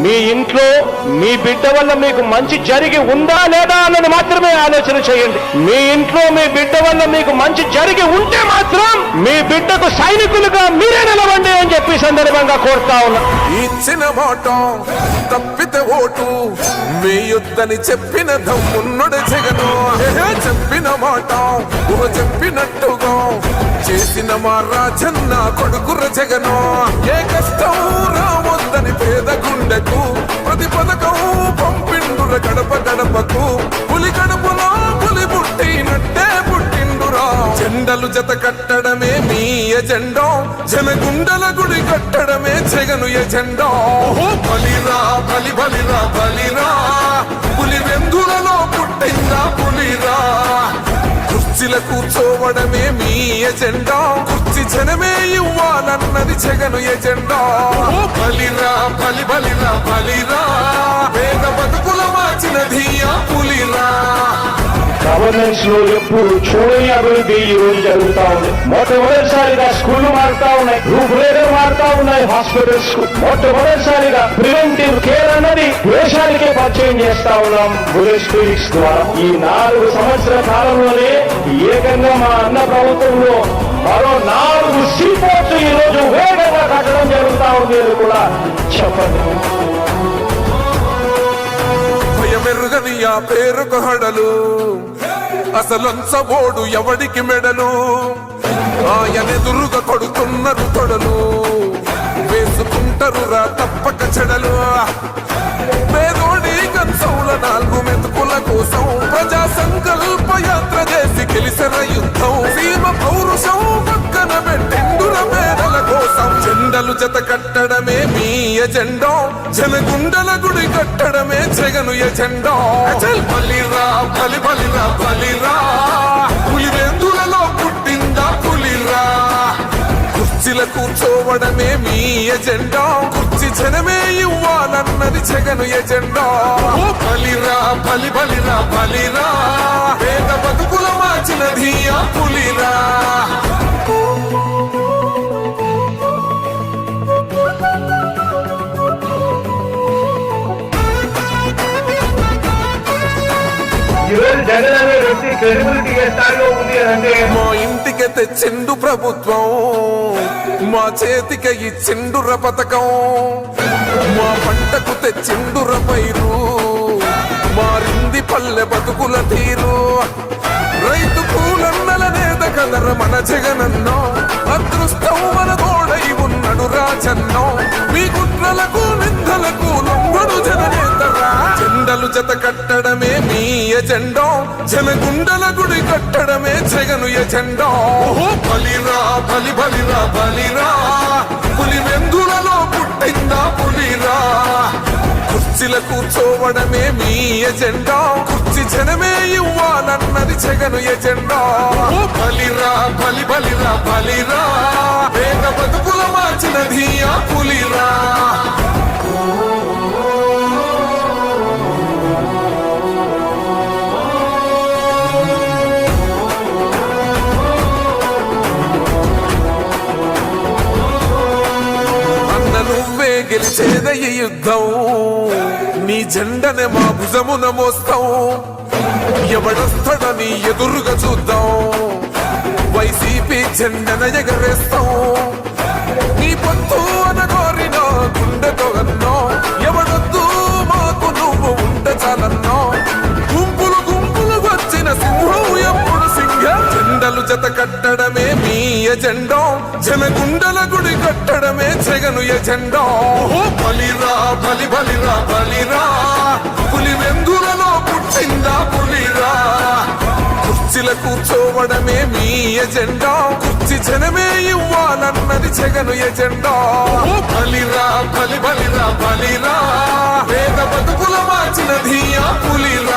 మీ ఇంట్లో మీ బిడ్డ వల్ల మీకు మంచి జరిగి ఉందా లేదా అన్నది మాత్రమే ఆలోచన చేయండి. మీ ఇంట్లో మీ బిడ్డ వల్ల మీకు మంచి జరిగి ఉంటే మాత్రం మీ బిడ్డకు సైనికులుగా మీరే నిలవండి అని చెప్పి సందర్భంగా కోరుతా ఉన్నా. ఇచ్చిన మాట తప్పితే ఓటు వేయొద్దని చెప్పిన దమ్మున్నడు జగను. చెప్పిన మాట చెప్పినట్టుగా చేసిన మా రాజన్న కొడుకుర జగను. ఏ కష్టం రావద్దని పేద గుండెకు ప్రతి పథకం పంపిండుర గడప గడపకు. పులి గడపలో పులి పుట్టినట్టే పుట్టిండురా. జెండలు జత కట్టడమే మీ ఎజెండా, జనగుండల గుడి కట్టడమే జగను ఎజెండా. బలిరా బలి బలిరా బలిరా, పులి వెందులలో పుట్టిందా పులిరా. కుర్చీల కూర్చోవడమే మీ ఎజెండా, కుర్చీ జనమే ఇవ్వాలన్నది జగను ఎజెండా. బలిరా బలి బలిరా బలిరా, పేద బతుకుల మార్చినది ఆ పులిరా. గవర్నెన్స్ లో ఎప్పుడు చూడని అభివృద్ధి ఈ రోజు జరుగుతా ఉంది. మొట్టమొదటిసారిగా స్కూళ్లు మారుతా ఉన్నాయి, రూపురేఖలు మారుతా ఉన్నాయి. హాస్పిటల్స్ మొట్టమొదటిసారిగా ప్రివెంటివ్ కేర్ అన్నది దేశానికే పరిచయం చేస్తా ఉన్నాం బుల్లెట్ క్లినిక్స్ ద్వారా. ఈ 4 సంవత్సరాల కాలంలోనే ఏకంగా మా అన్న ప్రభుత్వంలో మరో 4 సీపోర్ట్స్ ఈ రోజు వేగంగా కట్టడం జరుగుతా ఉంది అని కూడా చెప్పండి. భయమెరుగని ఆ పేరుకు హడలు, అసలంచబోడు ఎవడికి మెడలు. ఆయనెదురుగా కొడుతున్నారు తొడలు, వేసుకుంటారు రా తప్పక చెడలు. పేదోడి కంచౌల 4 మెతుకుల కోసం ప్రజా సంకల్ప యాత్ర చేసి గెలిసిన యుద్ధం. సీమ పౌరుషం పక్కన పెట్టిండుల పేదల కోసం. జెండలు జత కట్టడమే మీ ఎజెండా, జనగుండల గుడి కట్టడమే జగను ఎజెండా. బలిరా బలి బలిరా బలిరా, పులి వెందులలో పుట్టిందా పులిరా. కుర్చీల కూర్చోవడమే మీ ఎజెండా, కుర్చీ జనమే ఇవ్వాలన్నది జగను ఎజెండా. బలిరా బలి బలిరా బలిరా, పేద బతుకుల మార్చినది ఆ పులిరా. జగన్ అనే వ్యక్తి క్రెడిబిలిటీ ఏ స్థాయిలో ఉంది అంటే మా ఇంటికి తెచ్చిండు ప్రభుత్వం, మా చేతికి ఇచ్చిండుర పథకం. మా పంటకు తెచ్చిండుర పైరు, మారింది పల్లె బతుకుల తీరు. రైతు పూలన్నల నేత కదర మన జగనన్నో, అదృష్టం మన తోడై ఉన్నడు రాజన్నో. మీ కుట్రలకు నిందలకు లొంగడు జననేతరా. జెండలు జత కట్టడమే మీ ఎజెండా, జనగుండల గుడి కట్టడమే జగను ఎజెండా. బలిరా బలి బలిరా బలిరా, పులి వెందులలో పుట్టిందా పులిరా. కుర్చీల కూర్చోవడమే మీ ఎజెండా, కుర్చీ జనమే ఇవ్వాలన్నది జగను ఎజెండా. బలిరా బలి బలిరా బలిరా, పేద బతుకుల మార్చినది ఆ పులిరా. గెలిచేద ఈ యుద్ధం, నీ జెండనే మా భుజమున మోస్తాం. ఎవడొస్తాడని ఎదురుగా చూద్దాం, వైసీపీ జెండన ఎగరేస్తాం. నీ పొత్తు అనగోరిన గుండెతో అన్నో, ఎవడొద్దు మాకు నువ్వు ఉండ చాలన్నో. గుంపులు గుంపులు వచ్చిన సింహం ఎప్పుడు సింహం. జెండలు జత కట్టడమే మీ ఎజెండా, జనగుండల గుడి కట్టడమే జగను ఎజెండా. బలిరా బలి బలిరా బలిరా, పులి వెందులలో పుట్టిందా పులిరా. కుర్చీల కూర్చోవడమే మీ ఎజెండా, కుర్చీ జనమే ఇవ్వాలన్నది జగను ఎజెండా. బలిరా బలి బలిరా బలిరా, పేద బతుకుల మార్చినది ఆ పులిరా.